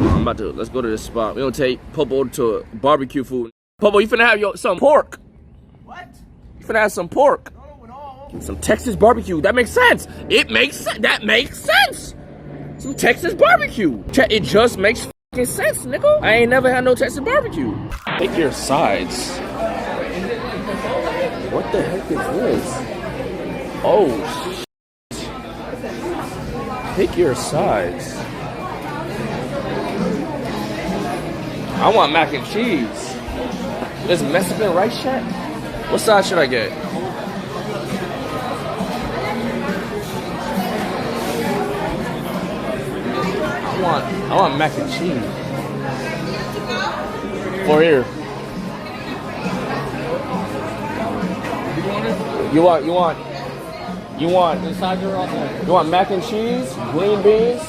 Let's go to this spot. We're gonna take Popo to barbecue food. Popo, you finna have some pork. What? You finna have some pork. Some Texas barbecue. That makes sense. It makes sense. That makes sense. Some Texas barbecue. It just makes fucking sense, nigga. I ain't never had no Texas barbecue. Pick your sides. What the heck is this? Oh, shit. Pick your sides. I want mac and cheese. This Mexican rice shack? What side should I get? I want mac and cheese. For here. You want mac and cheese, green beans?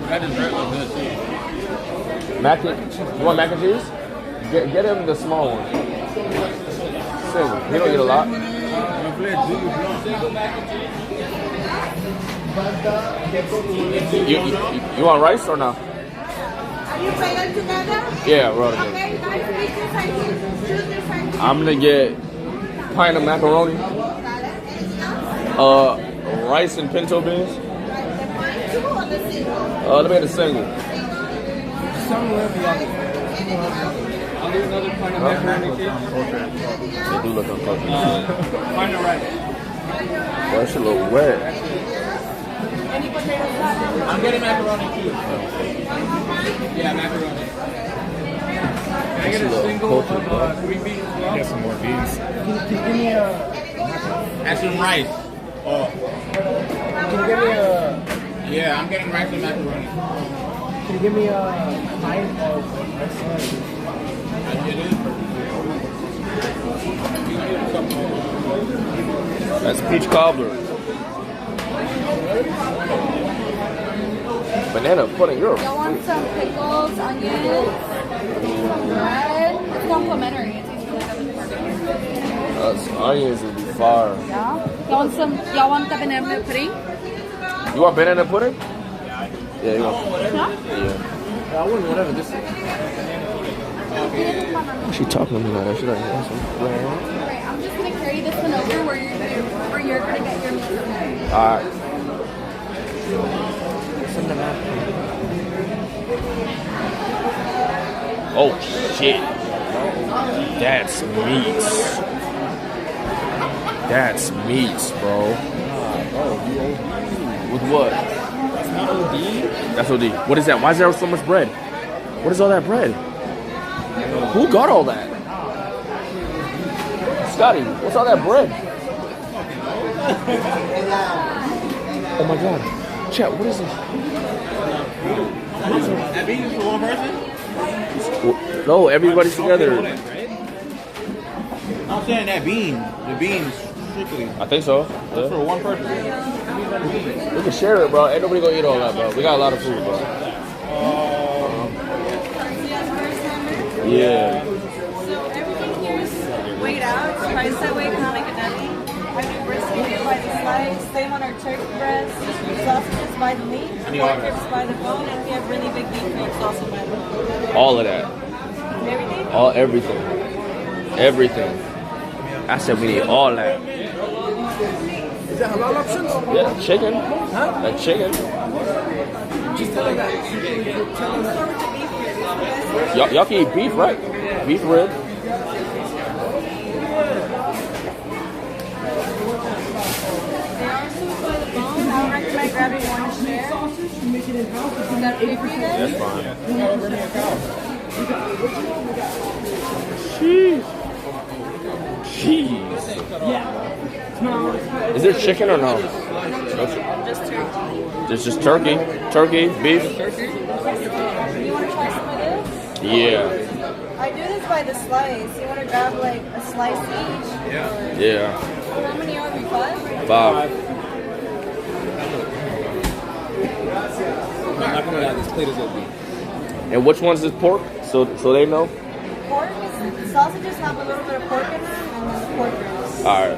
That is really good too. You want mac and cheese? Get him the small one. Single. He don't eat a lot. You want rice or no? Are you playing together? Yeah, we're all together. Okay, nice to meet you. Thank you. Choose your side. I'm gonna get pint of macaroni, rice and pinto beans. The pint two or the single? Let me get the single. I'll do another pint of macaroni and cheese. They do look uncomfortable. Pint of rice. That shit look wet. I'm getting macaroni too. Yeah, macaroni. Can I get a single of green beans as well? Get some more beans. Can you give me and some rice. Oh. Can you give me a... Yeah, I'm getting rice and macaroni. Can you give me a pint of rice? I get it. That's peach cobbler. Banana pudding, you're a Y'all want some pickles, onions, bread? It's complimentary. It tastes really good with barbecue. Onions would be fire. Yeah? Y'all want the banana pudding? You want banana pudding? Yeah, you want. Yeah? Yeah. I wouldn't whatever this is. She talking to me like that. She like, Alright, I'm just gonna carry this one over where you're gonna get your meat. alright. Oh shit. That's meat. That's meat, bro. With what? That's OD. What is that? Why is there so much bread? What is all that bread? Who got all that? Scottie, what's all that bread? Oh my god. Chat, what is this? That beans is for one person? No, everybody's together. I'm saying that bean. The beans strictly. I think so. That's for one person. We can share it, bro. Ain't nobody gonna eat all that, bro. We got a lot of food, bro. Yeah. So everything here is weighed out. It's priced that way, kind of like a nutty. I do brisket by the slice. Same on our turkey breast. Sausages by the meat. Pork ribs by the bone. And we have really big beef ribs also by the bone. All of that. Everything? Everything. Everything. I said we need all that. Is that halal options? Yeah, chicken. Huh? Like chicken. Just tell them that. Y'all can eat beef, right? Beef rib. They are sold by the bone. I would recommend grabbing one share. Is that okay for you guys? That's fine. Cheese. Cheese. Is there chicken or no? Just turkey. There's just turkey. Turkey, beef. You want to try some of this? Yeah. I do this by the slice. You want to grab like a slice each? Yeah. How many are we? 5? 5. I'm not gonna lie, this plate is open. And which one's this pork? So they know? Pork is, sausages have a little bit of pork in them, and then the pork ribs. Alright.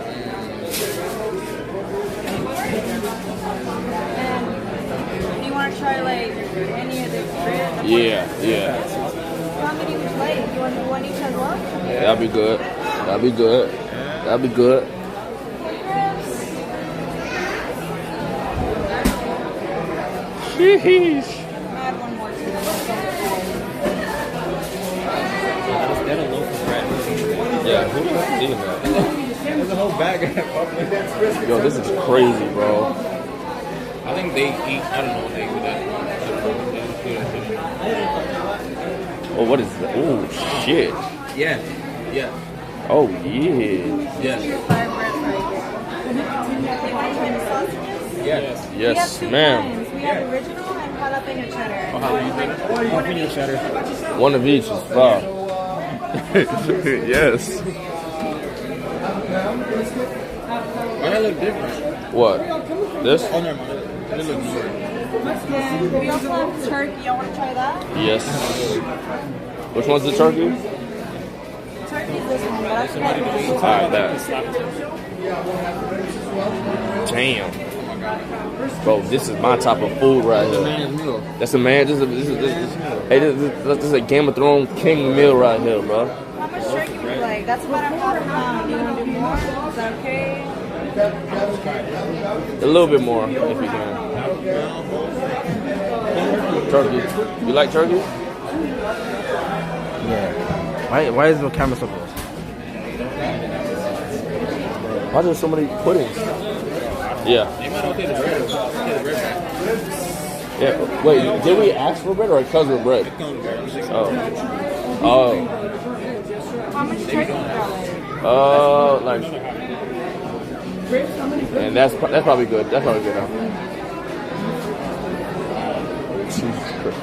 And you want to try like any of the bread? Yeah. How many would you like? You want one each as well? That'd be good. That'd be good. That'd be good. Sheesh. Add one more to Instead of loaf of bread. Yeah, who is eating that? There's a whole bag of Yo, this is crazy, bro. I think they eat, I don't know, they eat that. Oh, what is that? Oh, shit. Yeah. Oh, yeah. Yes. your fire bread right here. You want to try the sausages? Yes. We have Yes, two ma'am. kinds. We have original and jalapeno cheddar. Jalapeno cheddar. One of each is fine. Yes. Why that look different? What? This? Oh, never mind. It looks different. And we also have turkey. Y'all want to try that? Yes. Which one's the turkey? Turkey is this one, but I forgot what this is. Alright, that. Damn. Bro, this is my type of food right here. That's a man. This is a Game of Thrones king meal right here, bro. How much turkey would you like? That's about a half a pound. You want to do more? Is that okay? A little bit more, if you can. Turkey. You like turkey? Yeah. Why is the camera so close? Why there's so many puddings? Yeah. You might not take the bread. Take the bread back. Yeah. Wait, did we ask for bread or it comes with bread? Oh. How much turkey would you like? Like. And that's probably good. That's probably good now. Jesus Christ.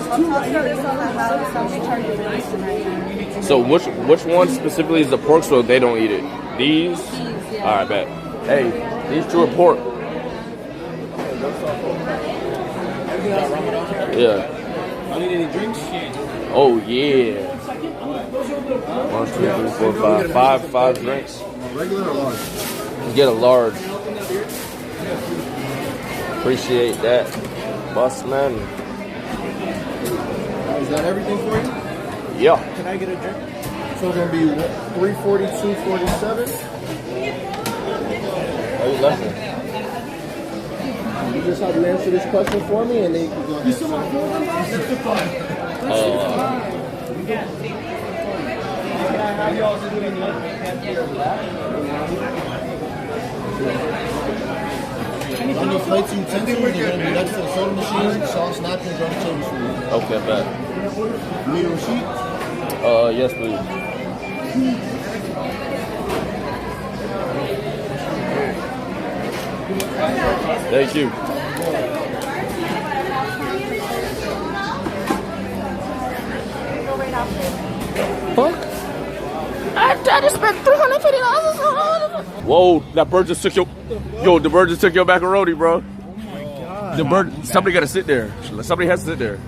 I'll tell you this on the house. How many charge you really tonight? So which one specifically is the pork so they don't eat it? These? Yeah. Alright, bet. Hey, these two are pork. Yeah. I need any drinks? Oh yeah. 1, 2, 3, 4, 5. Five drinks. Regular or large? Get a large. Appreciate that. Boss man. Is that everything for you? Yeah. Can I get a drink? So it's gonna be 342.47. How you left it? You just have to answer this question for me, and then you can go ahead. Can I have y'all do it in the Any plates and utensils, they're gonna be next to the soda machine, sauce, napkins, on the table for you. Okay, bet. You need a receipt? Yes, please. Thank you. Fuck. I just spent $350. Whoa, that bird just took your... Yo, the bird just took your macaroni, bro. Oh my God. The bird... Somebody got to sit there. Somebody has to sit there.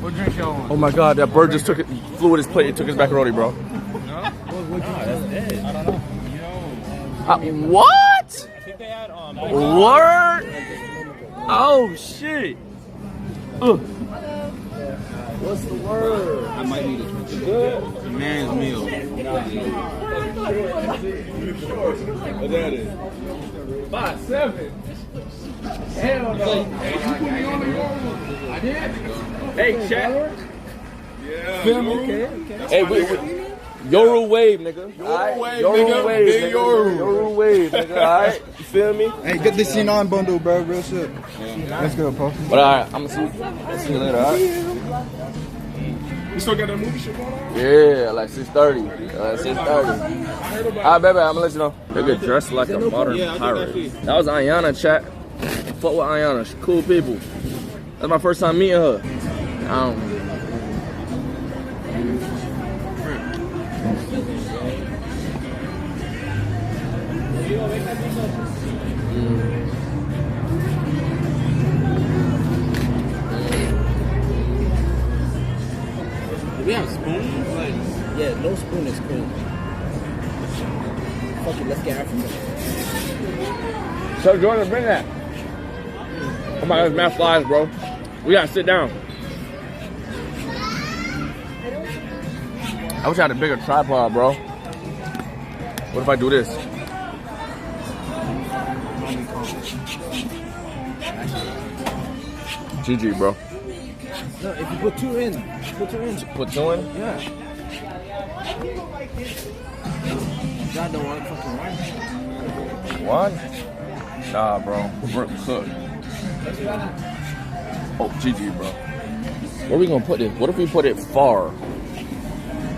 What drink y'all want? Oh my God, that bird just took it, flew with his plate and took his macaroni, bro. What that's dead. I don't know. What? I think they had Word? Oh shit. What's the word? I might need a drink. Good. Man's meal. What that is? 5-7. Hell no. I did. Hey, chat. Yeah. Feel me? Okay. Hey, Yoru wave, nigga. Yoru wave, Yoru nigga. wave, Big nigga. Yoru. Yoru wave, nigga. Alright? You feel me? Hey, get this scene on bundle, bro. Real shit. Let's go, Popo. But alright, I'm gonna see you later, alright? You still got that movie shit going on? Yeah, like 6:30. 6:30. Alright, baby, I'm gonna let you know. Nigga dressed like a modern pirate. That was Ayana, chat. Fuck with Ayana. She cool people. That's my first time meeting her. Do we have spoons? Like, Yeah, no spoon is cool. Fuck it, let's get African. So Jordan, bring that. I'm my God, there's mad flies, bro. We gotta sit down. I wish I had a bigger tripod, bro. What if I do this? GG, bro. No, if you put two in. Put two in? Yeah. God don't want fucking one. One? Nah, bro. We're cooked. Oh, GG, bro. Where are we gonna put it? What if we put it far?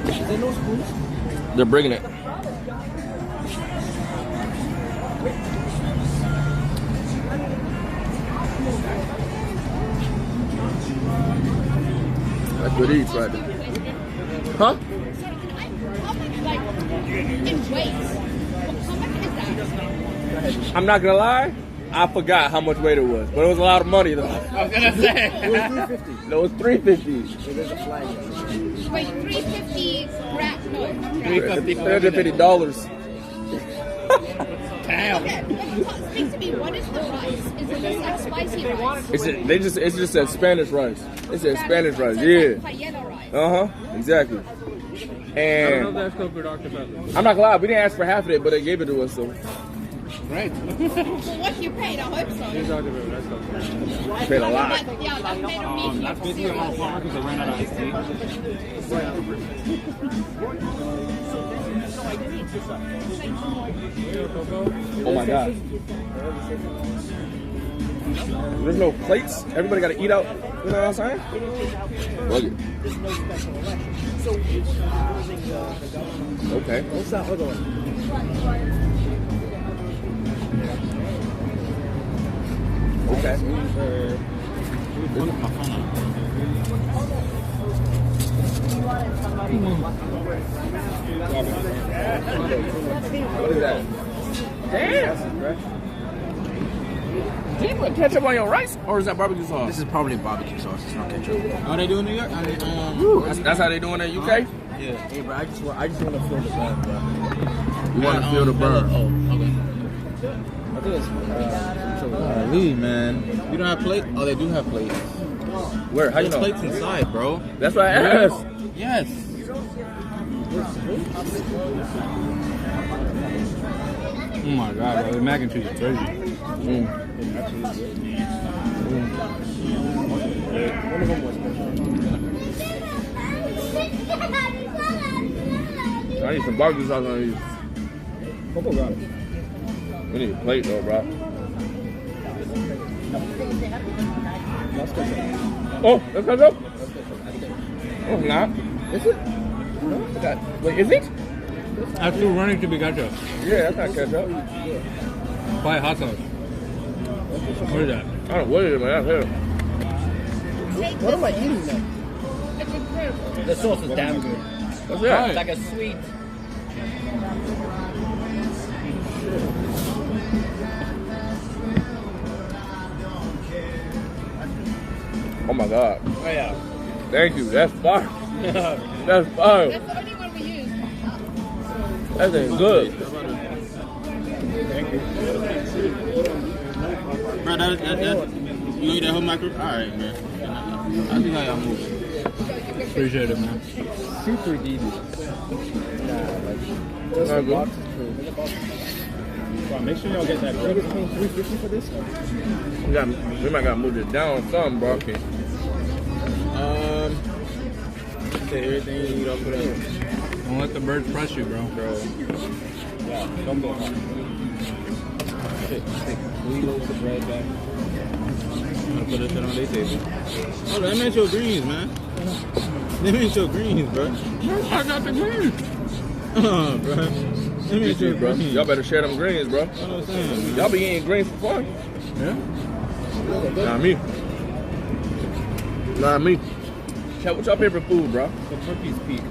Is there no spoons? They're bringing it. That's good eats right there. Huh? I'm not gonna lie, I forgot how much weight it was, but it was a lot of money though. I was gonna say. It was $350. No, it was $350. So there's a flag. Wait, 350 grams? No. $350. Damn. Okay, speak to me. What is the rice? Is it just like spicy rice? It's just that Spanish rice. It said Spanish rice, Like yeah. paella rice. Exactly. I don't know And if that's called for Dr. Pepper. I'm not gonna lie, we didn't ask for half of it, but they gave it to us, so Right. For what you paid, I hope so. Here's Dr. Pepper. That's called for we paid a lot. Yeah, that made a medium That's for basically cereal. on farm because they ran out of iced tea. Oh my god. There's no plates. Everybody gotta eat out. You know what I'm saying? Bug it. Okay. What's that other one? Okay. What is that? Damn. Did you put ketchup on your rice, or is that barbecue sauce? This is probably barbecue sauce. It's not ketchup. Are they doing New York? That's how they doing it in UK? Yeah. Hey, bro, I just want to feel the burn, bro. You want to feel the burn? Oh, okay. I think it's Leave, man. You don't have plate? Oh, they do have plates. Where? How you There's know? plates inside, bro. That's what I asked. Yes. Oh my god, bro. The mac and cheese is crazy. I need some barbecue sauce on these. Popo got it. We need a plate though, bro. Oh, that's ketchup? Oh, it's not. Is it? Wait, is it? That's still running to be ketchup. Yeah, that's not ketchup. Buy hot sauce. What is that? I don't know what it is, man. That's it. What am I eating now? The sauce is damn good. What's that? Right. Like a sweet. Oh my god. Oh yeah. Thank you. That's fire. That's fire. That's the only one we use. That thing's good. Thank you. Bro, that, you eat that whole micro? Alright, man. I see how y'all move. Appreciate it, man. Super deep. Nah, like, just Not the good. box is cool. Wow, make sure y'all get that. Are you paying $350 for this? We might gotta move this down or something, bro. Okay. Say everything you eat off of that. Don't let the birds press you, bro. Yeah, don't go hard. Stick. We load the bread back. I'm gonna put this shit on their table. Oh, that ain't your greens, man. Them ain't your greens, bro. I got the greens. Bro. Them ain't your Bro. greens. Y'all better share them greens, bro. That's what I'm saying. Y'all be eating greens for fun. Yeah? Not me. Not me. Chat, what's your favorite food, bro? The turkey's peak.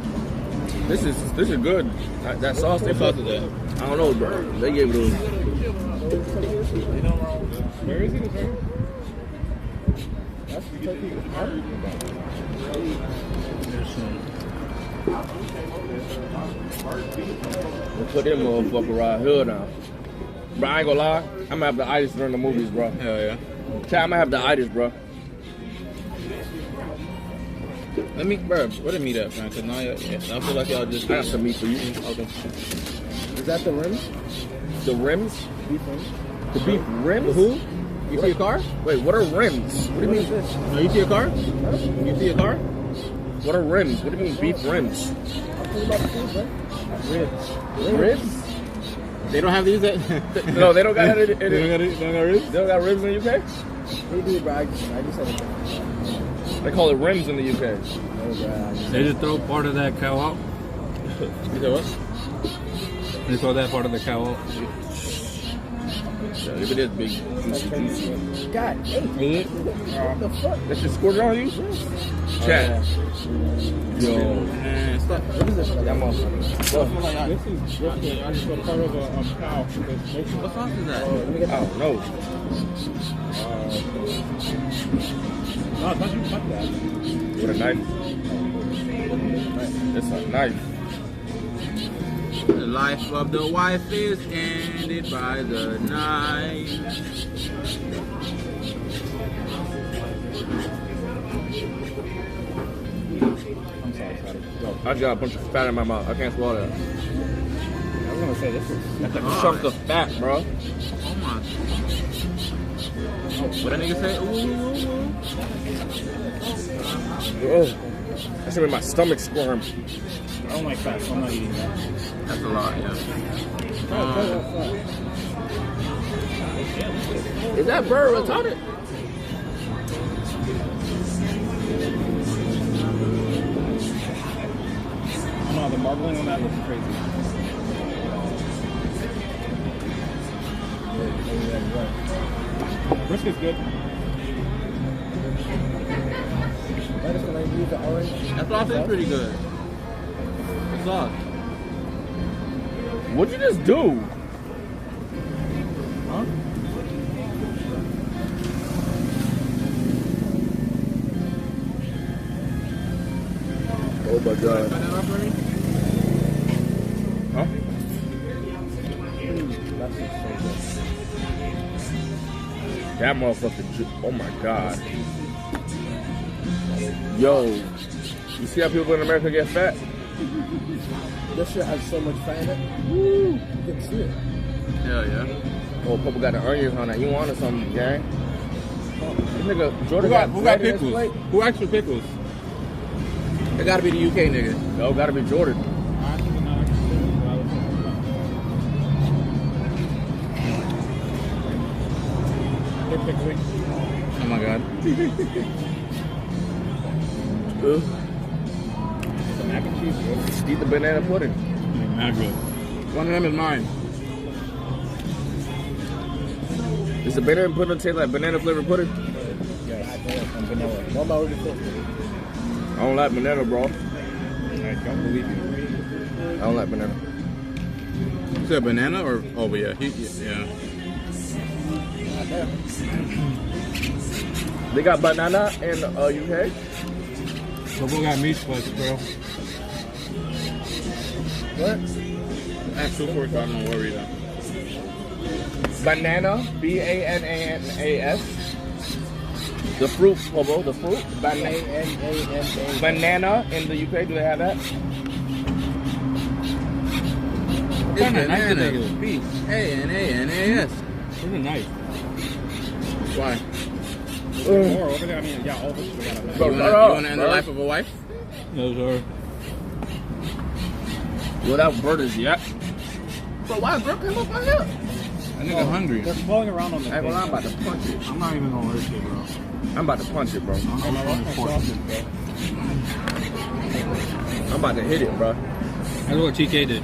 This is good. That sauce they What put. sauce is that? I don't know, bro. They gave it to us. Where is it? That's the turkey. We'll put them motherfucker right here now. Bro, I ain't gonna lie. I'm gonna have the ice during the movies, bro. Hell yeah. Chat, I'm gonna have the itis, bro. Let me, bro. What a meetup, man? Cause now I feel like y'all just. I got some meat for you. Okay. Is that the rims? The rims? Beef rims? The beef rims? Who? You see a car? Wait, what are rims? What do you mean? Oh, you see a car? You see a car? What are rims? What do you mean beef rims? I'm talking about the food, bro. Ribs. Ribs? They don't have these at. No, they don't got it. They don't got ribs. They don't got ribs in the UK? They do, bro. I just said it. They call it rims in the UK. Oh, God. They just throw part of that cow out. You said what? They throw that part of the cow out. Yeah, if it is big, juicy. God, hey. What the fuck? That shit squirted on you? Chat. Yo. Man, stop. What is this? That motherfucker. This is I just got part of a cow. What sauce is that? Let me get I don't know. No, I thought you cut that. With a knife. It's a knife. The life of the wife is ended by the knife. I'm sorry, Scottie. Go. I got a bunch of fat in my mouth. I can't swallow that. I was gonna say this is. That's like a chunk of fat, bro. Oh my. What that nigga say? Ooh. Oh, that's gonna make my stomach squirm. I don't like fat, so I'm not eating that. That's a lot, yeah. Is that bird retarded? Oh, no, the marbling on that looks crazy. Brisket's good. Lettuce, can I use the orange? That sauce is pretty good. The sauce. What'd you just do? Huh? Oh my god. Huh? That's just so good. That motherfucker. Oh my god. Yo. You see how people in America get fat? This shit has so much fat in it. Woo! You can see it. Hell yeah. Oh, Popo got the onions on that. You wanted something, gang? This nigga, Jordan Who got bread in his pickles? plate. Who asked for pickles? It gotta be the UK nigga. No, gotta be Jordan. Oh my god. The mac and cheese, bro. Eat the banana pudding. Not good. One of them is mine. Does the banana pudding taste like banana flavored pudding? Yes, and vanilla. What about the fish? I don't like banana, bro. I don't believe you. I don't like banana. You said banana or? Oh, but yeah. Yeah. They got banana in UK? Popo got meat spice, bro. What? Ask 2 for it, so I don't worry though. Banana, B-A-N-A-N-A-S. The fruit, Popo, the fruit. A-N-A-N-A. Banana in the UK, do they have that? It's banana. B-A-N-A-N-A-S. This is nice. Why? More over there. I mean, yeah, all of us. We got Bro, You shut wanna up, end the bro. life of a wife? No, sir. Yo, that bird is yet. Bro, why bird came up my hip? That nigga hungry. They're falling around on the Hey, well, I'm about to punch it. I'm not even gonna hurt you, bro. I'm about to punch it, bro. I'm I gonna lost my report sausage, you. bro. I'm about to hit it, bro. That's what TK did.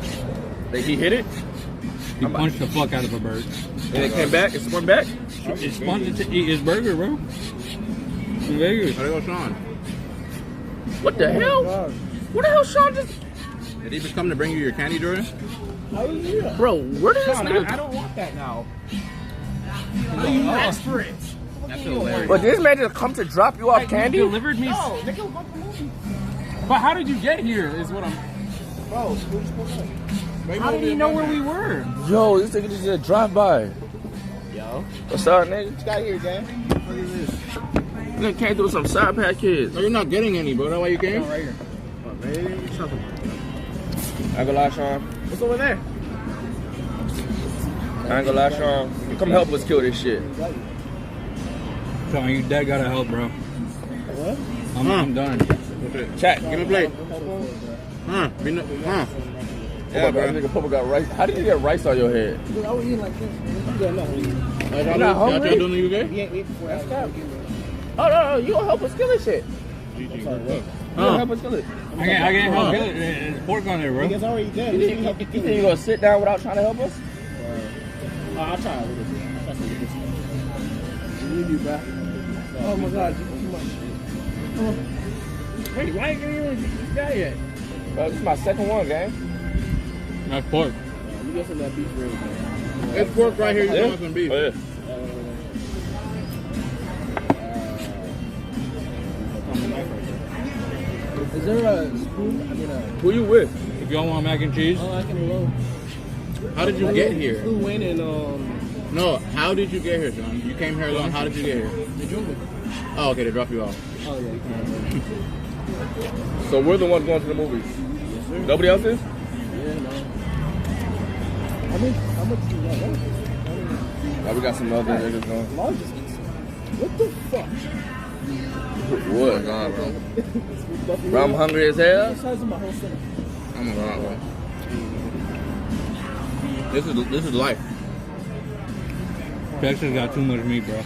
He hit it, He punched the fuck out of a bird. and it came back. It spun back. It spun to eat his burger, bro. In Vegas. There goes Sean. What the hell? God. What the hell, Sean just... Did he just come to bring you your candy, Jordan? How is it? Bro, where did this Sean, nigga... I don't want that now. You asked for it. That's hilarious. But this man just come to drop you off candy? You delivered me. No, nigga, what the movie? But how did you get here? Is what I'm. Bro, who's supposed to? How did he know where we were? Yo, this nigga just did a drive-by. Yeah. What's up, nigga? What you got here, gang? What is this? Nigga came through some side pack kids. No, you're not getting any, bro. That's why you came? Right here. Oh, man, what you talking about? I ain't gonna lie, Sean. What's over there? I ain't gonna lie, Sean. Come help us kill this shit. Sean, you dead gotta help, bro. What? I'm done. Chat. Give me a plate. Yeah, bro. Nigga Popo got rice. How did you get rice on your head? Dude, I was eating like this. You not hungry? Y'all doing the UK? He ain't eating before I got Oh, no, you gonna help us kill this shit. I'm sorry, what? You gonna help us kill it. I can't help kill it. There's pork on there, bro. It's already dead. You think you gonna sit down without trying to help us? I'll try a little bit. I'll try to get this one. You do, bro. Oh my God, you too much shit. Wait, why ain't you even got yet? Bro, this is my second one, gang. That's pork. Let me get some of that beef ribs, man. It's pork right here. You Yeah? want some beef? Oh, yeah. Is there a spoon? I mean, Who you with? If y'all want mac and cheese, I can roll. How did you get here? Who went and No, how did you get here, Sean? You came here alone. How did you get here? the jungle? Oh, okay, they dropped you off. Oh yeah. So we're the ones going to the movies. Nobody else is? Yeah, no. How much do you got? Oh, we got some other niggas going. Largest. What the fuck? What? Nah, bro. Bro, I'm hungry as hell. The size of my whole stomach. Oh my God, bro. This is life. Texas got too much meat, bro.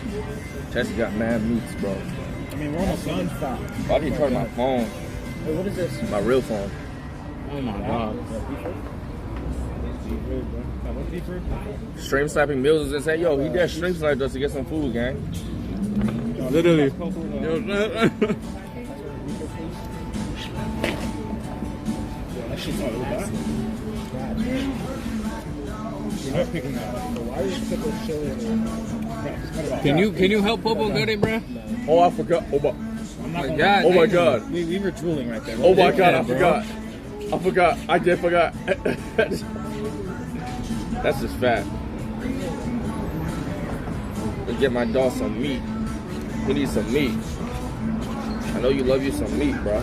Texas got mad meats, bro. I mean, we're almost done. Stop. I need to charge my phone, Wait, what is this? my real phone. Oh my God. Stream sniping Mills is insane. Yo, he just stream sniped us to get some food, gang. Literally. Yo, That shit's all over. You're not picking that up. Why are you pickle chili? Can you help Popo get it, bro? Oh, I forgot. Oh my, My God. oh my God. We were drooling right there. Oh my God, I Yeah, bro. forgot. I forgot. I just forgot. That's just fat. Let's get my dog some meat. He needs some meat. I know you love you some meat, bro.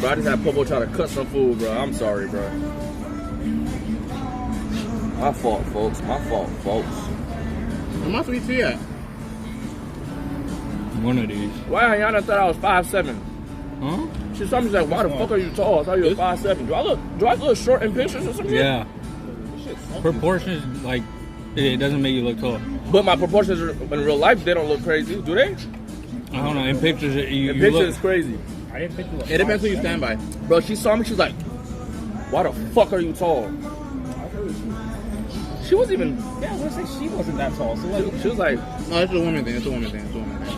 Bro, I just had Popo try to cut some food, bro. I'm sorry, bro. My fault, folks. My fault, folks. where my sweet tea at? One of these. Why Ayana thought I was 5'7"? Huh? She saw me, she's like, why the fuck are you tall? I thought you were 5'7". Do I look short in pictures or something? Yeah. Proportions, like, it doesn't make you look tall. But my proportions in real life, they don't look crazy, do they? I don't know. In pictures, you In pictures, look. it's crazy. I didn't think you were. It depends who you stand by. Bro, she saw me, she's like, why the fuck are you tall? She wasn't even, Yeah, I was gonna say she wasn't that tall. So like, she was like, No, it's a woman thing. It's a woman thing. It's a woman thing.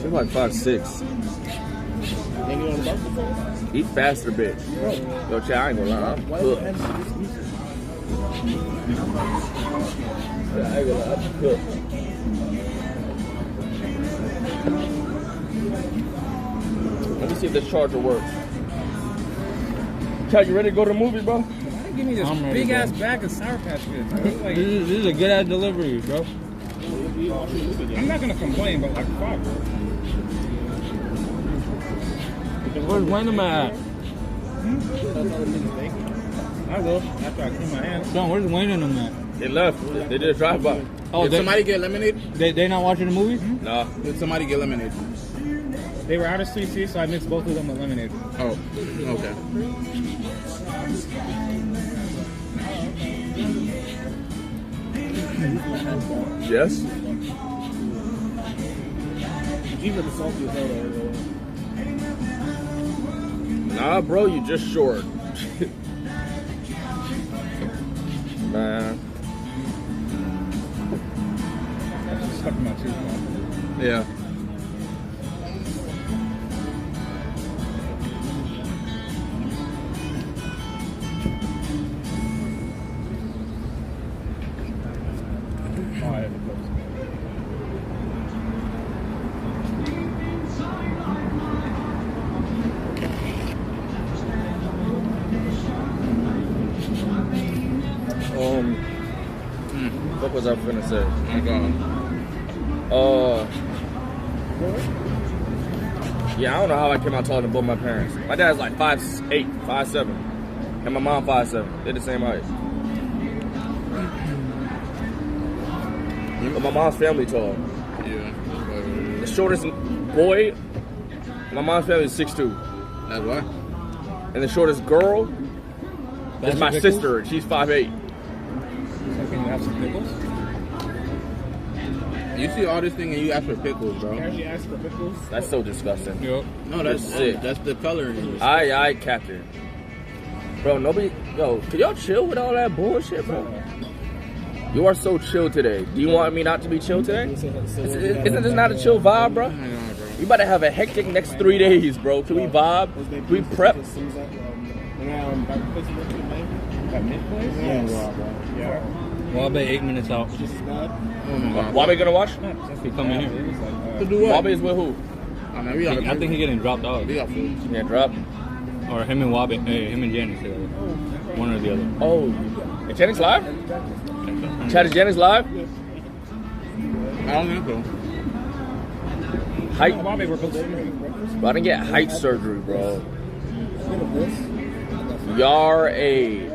she was like 5'6". then you on the bus? Eat faster, bitch. Yo, Chad, I ain't gonna lie, I'm Why cooked. the hell is this music? I ain't gonna lie, I'm cooked. Let me see if this charger works. Chad, you ready to go to the movies, bro? Give me this I'm ready, big ass bro. bag of Sour Patch Kids. Bro. Like, This is a good ass delivery, bro. I'm not gonna complain, but like, fuck. Where's Wyndham at? I will after I clean my hands. Sean, where's Wyndham at? They left. They did a drive-by. Oh, Did somebody get lemonade? they not watching the movie? Nah. Did somebody get lemonade? They were out of sweet tea, so I mixed both of them with lemonade. Oh, okay. Yes? These are the saltiest ever. Nah, bro, you just short. Man. Stuck in my tooth, man. Yeah. Oh, I have it close. What was I finna say? My God. Yeah, I don't know how I came out taller than both my parents. My dad's like 5'8", 5'7", and my mom 5'7". They're the same height. But my mom's family tall. Yeah. The shortest boy, my mom's family is 6'2". That's why. And the shortest girl is my Pickles? sister, and she's 5'8". So can you have some pickles? You see all this thing and you ask for pickles, bro. Actually asked for pickles. That's so disgusting. Yep. No, that's sick. That's the color in it. I Captain. Bro, nobody, yo, can y'all chill with all that bullshit, bro? You are so chill today. Do you want me not to be chill today? Isn't this not a chill vibe, bro? We about to have a hectic next 3 days, bro. Can we vibe? Can we prep? Yeah. Wabe 8 minutes out. Oh my God. Wabe gonna watch? He coming here. To do what? Wabe is with who? I mean, we got I think he's getting dropped off. we got food. Yeah, drop. Or him and Wabe, him and Janix. One or the other. Oh, is Janix live? Chat, is Janix live? I don't think so. Height. Bro, Bro, I didn't get height surgery, bro. YRG.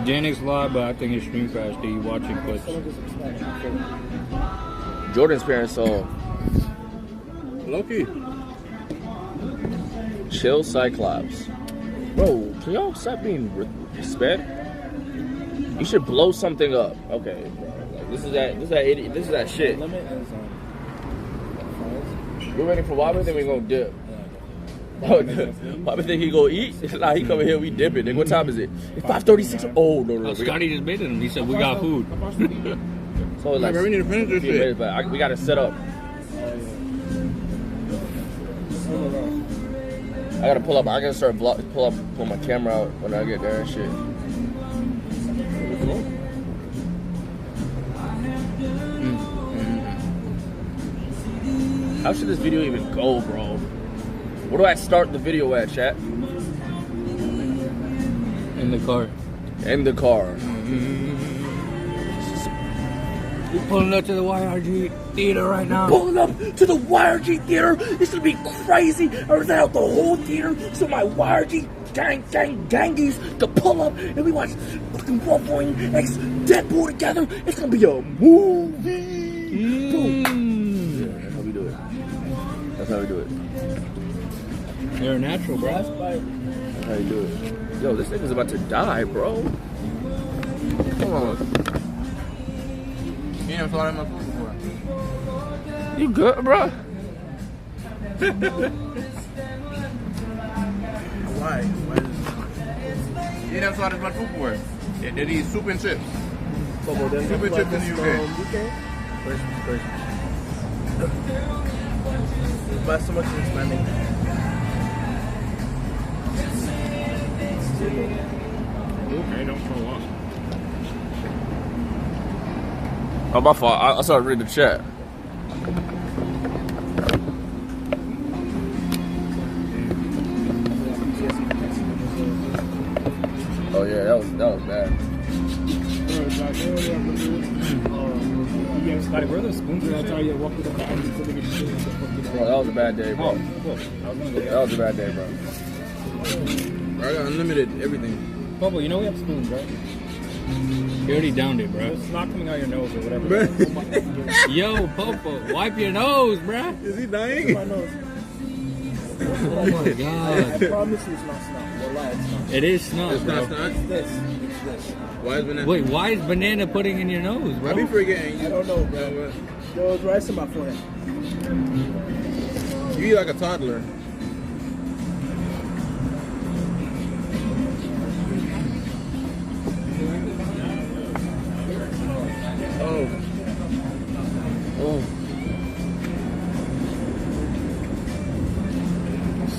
Janix live, but I think his stream crashed. He watching clips. Jordan's parents saw Low key. Chill Cyclops. Bro, can y'all stop being respect? You should blow something up. Okay, bro. Like, this is that idiot. This is that shit. We're waiting for Wabe, then we gonna dip. Wabe think he gonna eat? Nah, he coming here, we dipping. Nigga, what time is it? It's 5:36. Oh, no. Scottie just baited him. He said, we got food. So it's like, we need to finish this few shit. minutes, but we gotta set up. I gotta pull up. I gotta start pull my camera out when I get there and shit. How should this video even go, bro? Where do I start the video at, chat? In the car. In the car. We're pulling up to the YRG theater right now. Pulling up to the YRG theater. It's gonna be crazy. I was out the whole theater so my YRG gangies to pull up and we watch fucking Wolverine X Deadpool together. It's gonna be a movie. Boom. Yeah, that's how we do it. That's how we do it. You're a natural, bro. That's how you do it. Yo, this nigga's about to die, bro. Come on. You never saw that much food before. You good, bro? Why? Why is you never saw this much food before. They eat soup and chips. Soup and chips in the UK. But so much is expanding. Okay, don't throw up. Oh, my fault. I started reading the chat. Oh yeah, that was bad. Scottie, where are the spoons? I tell you, walk with the bags so they can shit. Bro, that was a bad day, bro. That was a bad day, bro. I got unlimited everything. Popo, you know we have spoons, right? You already downed it, bro. It's not coming out your nose or whatever. Yo, Popo, wipe your nose, bro. Is he dying? My nose. Oh my I god. promise you it's not snot. Don't lie, it's not. It is snot, It's bro. not snot. It's this. It's this. Why is banana? Wait, why is banana pudding in your nose, I bro? be forgetting. I don't know, bro. There was rice in my forehead. You eat like a toddler. Oh.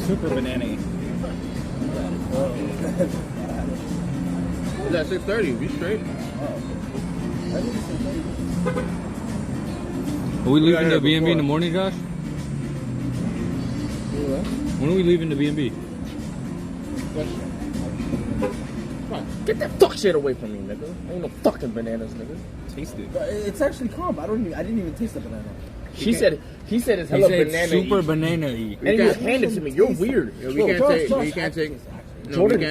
Super banana-y. It's at 6:30. Be straight. Are we leaving here the B&B in before. the morning, Josh? When are we leaving the B&B? Fine. Get that fuck shit away from me, nigga. Ain't no fucking bananas, nigga. Taste it. It's actually calm. I didn't even taste the banana. He said it's He hella said banana. super banana-y. And you hand it to me. You're weird. Yeah, we can't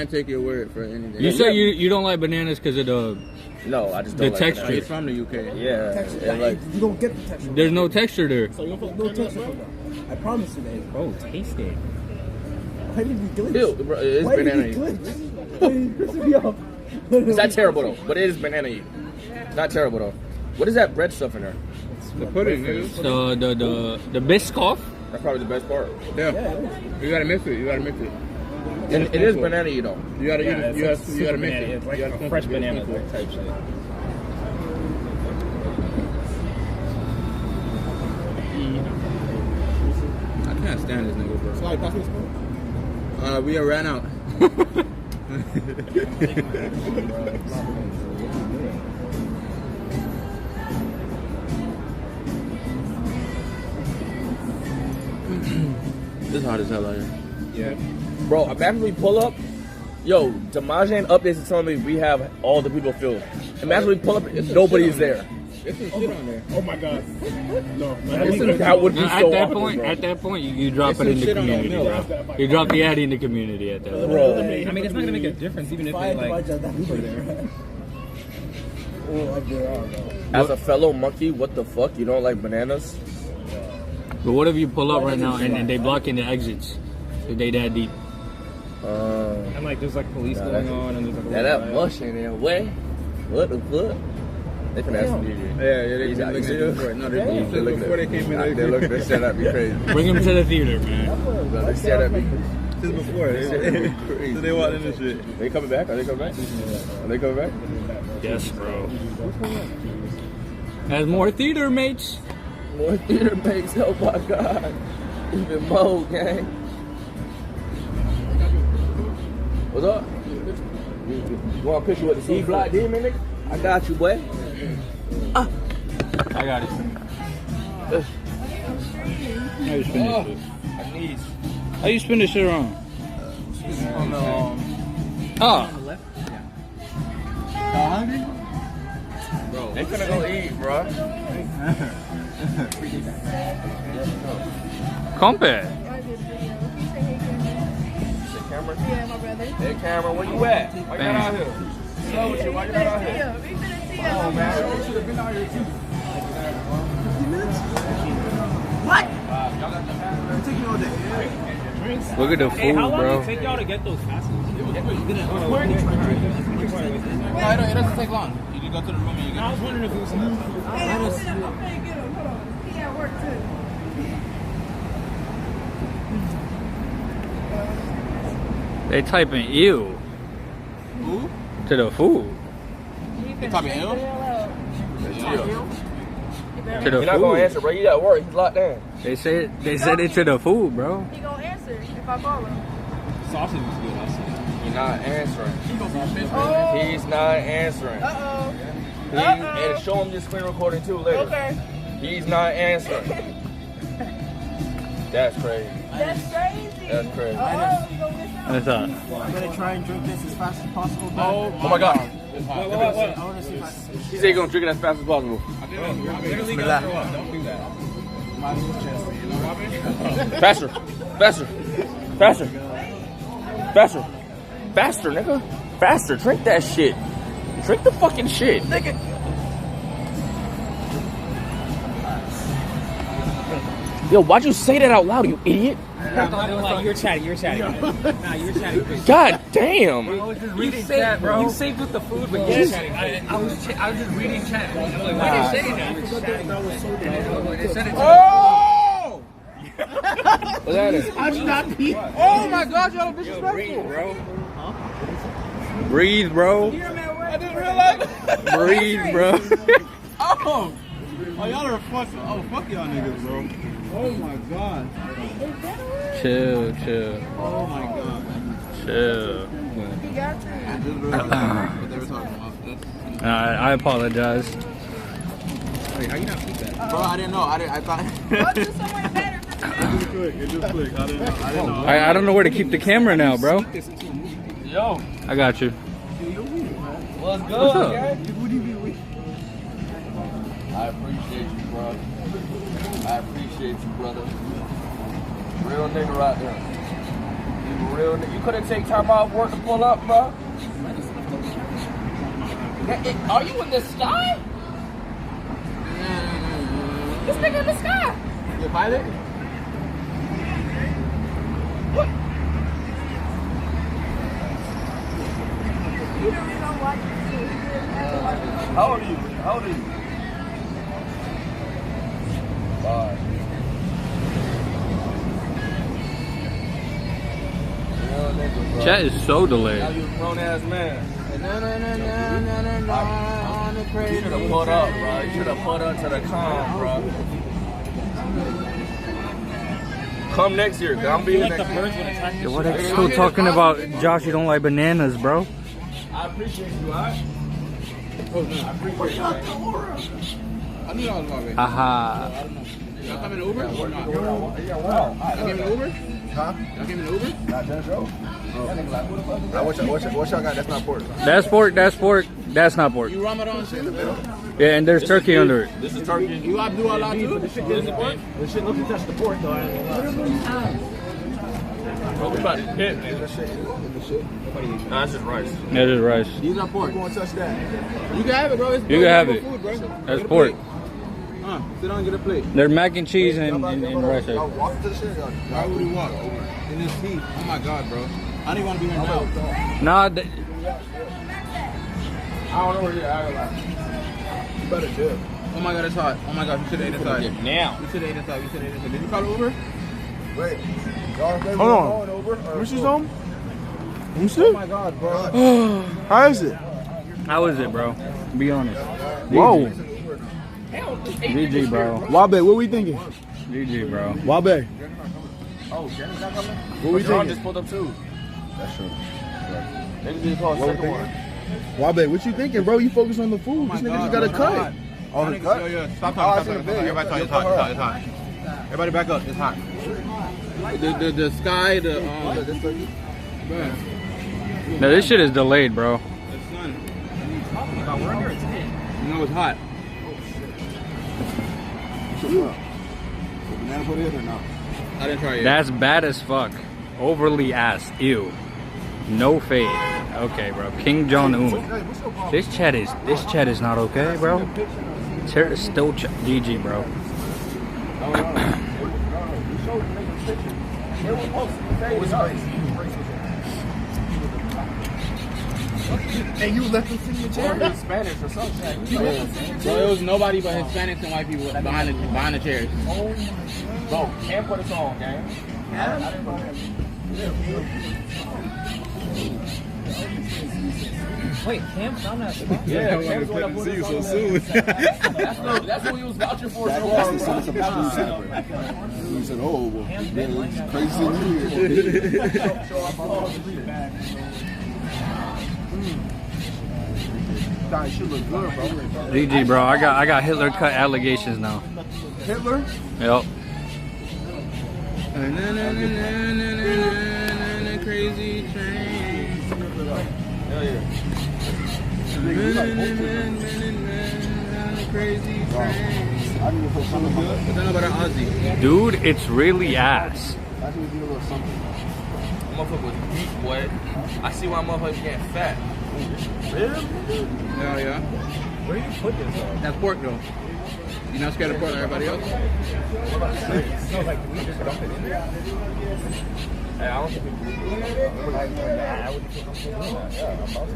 take your word for anything. You say you don't like bananas because of the No, I just the don't like texture. bananas. He's from the UK. Yeah. Texture, and like, you don't get the texture. There's no texture there. So you don't no texture for that. I promise you, that. Bro, taste it. Why did you glitch? ew, bro, it's Why did banana. you glitch? Why did you piss me off? It's not terrible though, but it is banana. Not terrible though. What is that bread stuff in there? The pudding, nigga. The Biscoff. That's probably the best part. Yeah. You gotta mix it. You gotta mix it. And it is banana, though. You gotta eat it. You gotta mix banana. it. It's like You gotta a fresh cook it. banana type shit. I can't stand this nigga, bro. Sorry, pass me the spoon. We ran out. This hot as hell out here. Yeah. Bro, imagine we pull up. Yo, Demajan updates and telling me we have all the people filled. Imagine we pull up and nobody's there. There's some shit on there. Oh my god. No. That would be At so that awkward, point, bro. at that point, you drop There's it in some the shit on that community, milk. bro. You drop the addy in the community at that point. Bro, I mean, it's not gonna make a difference even if Fire it like. that Uber there. Oh, like there are, bro. as a fellow monkey, what the fuck? You don't like bananas? But what if you pull up right now and they blocking the exits? If they that deep. And like there's like police Nah, going that- on and there's like a Now little that riot. mush in there, what? What the fuck? They finna ask me. Yeah, they He's out. looking at you before. No, they They look before they came in. They look. They said that'd be crazy. Bring him to the theater, man. Bro, they said that'd be. Just before. They said that'd be crazy. So they walked in this shit. They coming back? Are they coming back? Are they coming back? Yes, bro. Has more theater mates. More theater makes. Oh my god. Even more, gang. What's up? You want a picture with the sea block demon, nigga? I got you, boy. I got it. How you spin this shit? How you spin this shit around? Oh. They finna go eat, bro. Compa. Camera. Yeah, my brother. Hey, camera, where you at? Why you not out here? Slow with you. Why you not out here? Come on, man. You should have been out here too. What? Y'all got the passport? I'm taking all day. Look at the food, How long bro. did it take y'all to get those passes? No, it doesn't take long. You can go to the room and you I was wondering if it was something. He at work too. They typing ew to the food. They typing ill? To the You're not gonna food. answer, bro. You at work. He's locked down. They said it to the food, bro. He gonna answer if I call him. Sausage is good, I see. He's not answering. Oh. He's not answering. Uh-oh. And show him your screen recording too later. Okay. He's not answering. That's crazy. That's crazy. That's crazy. Oh, you gonna miss out. That's all. I'm gonna try and drink this as fast as possible. But Oh my god. I want to see if I can. He said he's gonna drink it as fast as possible. Faster. Faster. Faster. Faster. Faster, nigga. Faster. Drink that shit. Drink the fucking shit. Nigga. Yo, why'd you say that out loud, you idiot? You're chatty. Nah, you're chatty. God damn. You saved, bro. You saved with the food, but you're chatty. I was just reading chat. I'm like, why did they say that? Oh! What's that? I'm not pee. Oh my god, y'all are disrespectful. Breathe, bro. I didn't realize. Breathe, bro. Oh, y'all are fucking. Oh, fuck y'all niggas, bro. Oh my god. Chill. Oh my god. Chill. What they were talking about. I apologize. Wait, how you not keep that? Bro, I didn't know. I thought. Go to somewhere better. It just clicked. I didn't know. I don't know where to keep the camera now, bro. Yo. I got you. What's good, What's up? gang? I appreciate you, bro. I appreciate you, brother. Real nigga right there. You real nigga. You couldn't take time off work to pull up, bro? Are you in the sky? This nigga in the sky. You pilot? What? You don't know what to do. How old are you? How old are you? 5. Real nigga, bro. Chat is so Now delayed. you a grown ass man. On the You crazy. should have put up, bro. You should have put up to the calm, bro. Come next year, cause I'm being next year. What are you still talking about? Josh, you don't like bananas, bro. I appreciate you, alright? Oh, no. I appreciate you. I knew I was Wabe. Haha. I don't know. Y'all coming to Uber or not? Yeah, wow. Y'all came to Uber? Huh? Y'all came to Uber? Not just Joe. What y'all got? That's not pork. That's pork, that's pork, that's not pork. You Ramadan too? Yeah, and there's turkey under it. This is turkey. You do a lot too? This is pork. This shit looks to touch the pork though. I ain't gonna lie. Bro, we about to hit, nigga. Nah, that's just rice. That is rice. These are pork. You want to touch that? You can have it, bro. It's You can have it. Food, bro. That's Get a pork. plate. Sit down and get a plate. There's mac and cheese and Y'all rice. y'all walk to the shit. Why would we walk over? In this heat. Oh my god, bro. I didn't want to be here now. Nah, I don't know where you're at. You better dip. Oh my god, it's hot. Oh my god, you should have ate inside. Now. You should have ate inside. You should have ate inside. Did you call Uber? Wait. Y'all Hold on. over? Where's your home? You Oh see? my god, bro. How is it? how is it, bro? Be honest. Whoa. GG, bro. Wabe, what we thinking? GG, bro. Wabe. Oh, Janix not coming? What we John thinking? just pulled up too. That's true. They just call What we second one. thinking? Wabe, what you thinking, bro? You focus on the food. This nigga just got a cut. Oh, the cut? Yo, stop Oh, I talking. seen the Stop talking. video. Everybody talking. It's hot. It's hot. It's hot. Everybody back up. It's hot. The sky, the bro, Now this shit is delayed, bro. the sun. You know it's hot. Banana put in or not? I didn't try it. That's bad as fuck. Overly ass. Ew. No fade. Okay, bro. King Jong-un. This chat is not okay, bro. Still GG, bro. And you left us in your chair? Spanish or something. So it was nobody but Hispanics and white people behind the chairs. Bro, can't put us on, gang. Wait, Cam's not that. Yeah, Cam's the one that put us on. That's what he was vouching for so hard. He said, oh, well, it's crazy in here. That shit look good, bro. GG, bro. I got Hitler cut allegations now. Hitler? Yep. Crazy train. Hell yeah. Crazy train. I need to put something good. I don't know about an Aussie. Dude, it's really ass. I need to do a little something. Motherfucker was beat, boy. I see why motherfuckers getting fat. Hell yeah. Where do you put this on? That's pork though. You not scared of pork like everybody else? No, like we just dump it in there. Hey, I don't think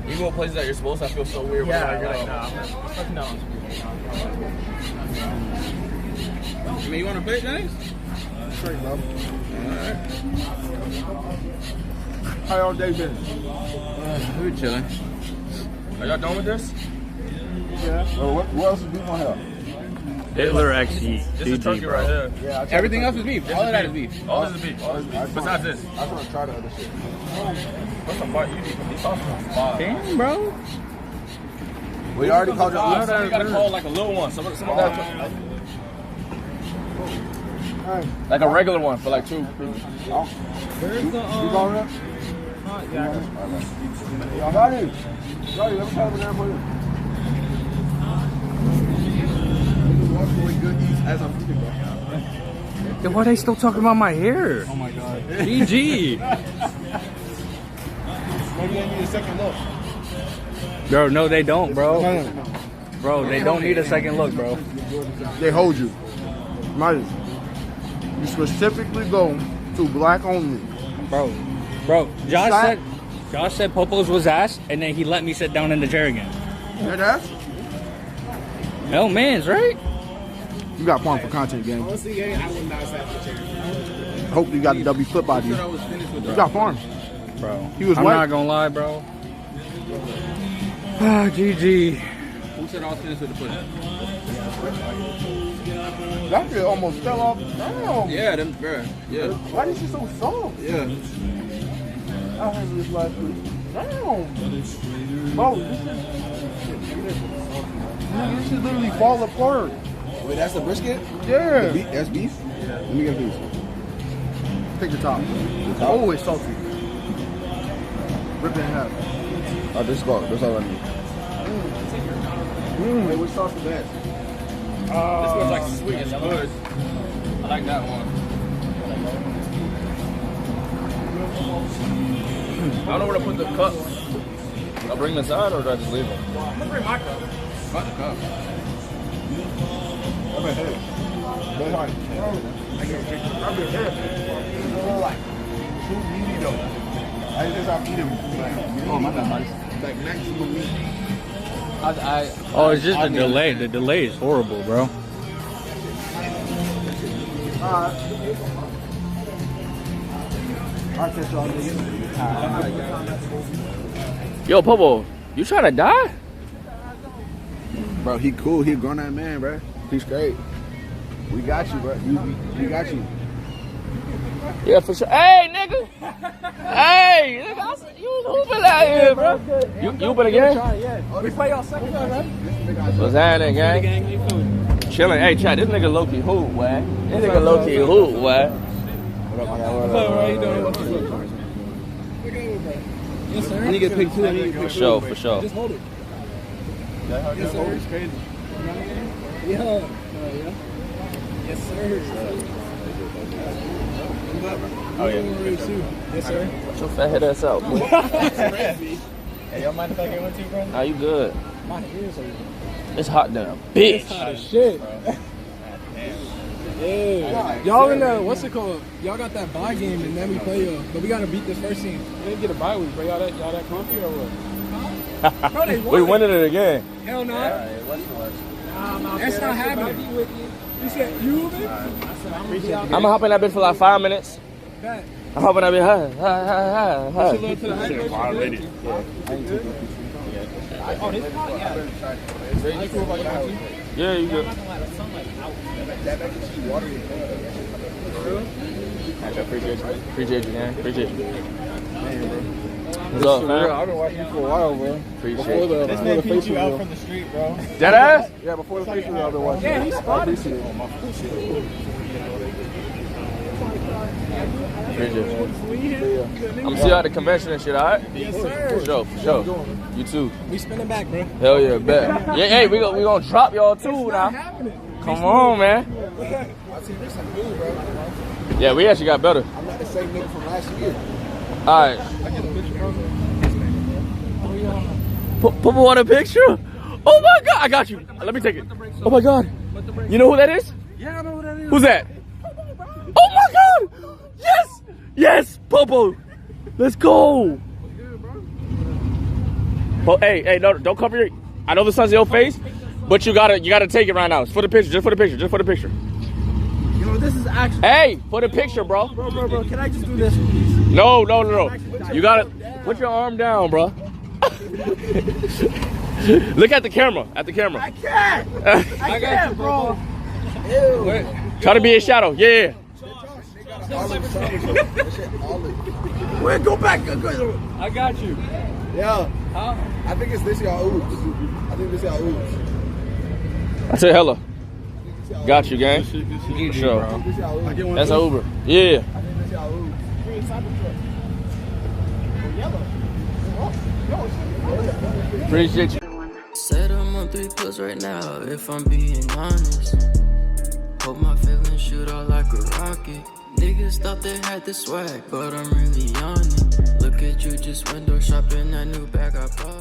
you go places that you're supposed to, I feel so weird. Yeah, when I like, go. no. I mean, you want a plate, Janix? Straight, bro. Alright. How y'all day been? We're chilling. Are y'all done with this? Yeah. What else is beef on here? Hitler XE. This is turkey GG, right bro. here. Yeah, I tried Everything to- else is beef. All of that is beef. All this is beef. All this is beef. Besides this. I just want to try the other shit. What's some bite? These sauces are fire. Damn, bro. We already called you. You gotta call like a little one. Some of that, like a regular one for like 2 people. Where's the You going up? yeah. Y'all got it? Scottie, let me try banana for you. Then why are they still talking about my hair? Oh my god. GG. Maybe they need a second look. Bro, no, they don't, bro. Bro, they don't need a second look, bro. They hold you. Midas. You specifically go to black only. Bro, Josh said Popo's was ass, and then he let me sit down in the chair again. That ass? Hell, man's right. You got farm for content, gang. Honestly, yeah, I would not sat the chair. Hope you got the W flip body. You got farm. Bro, He was I'm white. not gonna lie, bro. Ah, GG. Who said I was finished with the pudding? That shit almost fell off. Damn. Yeah, them, bro. Yeah. Why is she so soft? Yeah. I had this last week. Damn. Bro, this is literally fall apart. Wait, that's the brisket? Yeah. That's beef? Yeah. Let me get a piece. Take the top. Oh, it's salty. Rip it in half. Oh, this is all I need. Wait, which sauce is that? This one's like sweet as fudge. I like that one. I don't know where to put the cup. I'll bring them inside or do I just leave them? I'm gonna bring my cup. Not the cup. I'm ahead. Go hard. I'm ahead. Like, too meaty though. I just have to eat them. Oh, my God. Like maximum meat. Oh, it's just the delay. The delay is horrible, bro. I'll catch y'all niggas. Yo, Popo, you trying to die? Bro, he cool. He a grown-ass man, bro. He's great. We got you, bro. We got you. Yeah, for sure. Hey, nigga. Hey, nigga, you was hooping out here, bro. You hooping again? We play y'all second time, right? What's happening, gang? Chilling. Hey, chat, this nigga low-key hoop, what? This nigga low-key hoop, what? How you doing? Yes, sir. I need to get picked too. I need to get picked. For sure. Just hold it. Yes, sir. It's crazy. Yeah. Yes, sir. Oh, yeah. Yes, sir. Shut your fat head ass out, boy. Hey, y'all mind if I get one too, bro? How you good? My ears are... It's hot down, bitch. It's hot as shit. Yeah. Y'all in the, what's it called? Y'all got that bye game and then we play but we gotta beat this first team. We didn't get a bye week, bro. Y'all that comfy or what? Bro, they won. We winning it again. Hell no. That's not happening. You said you, man? I'm gonna hop in that bitch for like 5 minutes. Bet. I'm hopping that bitch. Oh, this hot? Yeah, you good. Appreciate you, man. Appreciate you. What's up, man? I've been watching you for a while, bro. Appreciate Before it. the face you out from the street, bro. Dead ass? Yeah, before the face I've been watching. Yeah, he's spotted. Appreciate you. I'm gonna see you at the convention and shit, alright? Yes, sir. For sure. You too. We spinning back, bro. Hell yeah, bet. Yeah, hey, we gonna drop y'all too now. Happening. Come on, man. Yeah, we actually got better. I'm not the same nigga from last year. Alright. Popo want a picture? Oh my god, I got you. Let me take it. Oh my god. You know who that is? Yeah, I know who that is. Who's that? Oh my god! Yes! Yes, Popo! Let's go! Oh, hey, no, don't cover your... I know the sun's in your face, but you gotta take it right now. It's for the picture, just for the picture. Yo, this is actually... Hey, for the picture, bro. Bro, can I just do this, please? No. You gotta put your arm down, bro. Look at the camera. I can't! I can't, bro. Ew. Try to be a shadow. Yeah. Wait, go back. I got you. Yeah. Huh? I think it's this y'all oops. I think this y'all oops. I said hello. Got you, gang. For sure. This y'all oops. That's an Uber. Yeah. I think this y'all oops. Yellow. Appreciate you. Said I'm on 3 pills right now, if I'm being honest. Hope my feelings shoot out like a rocket. Niggas thought they had the swag, but I'm really on it. Look at you just window shopping that new bag I bought it.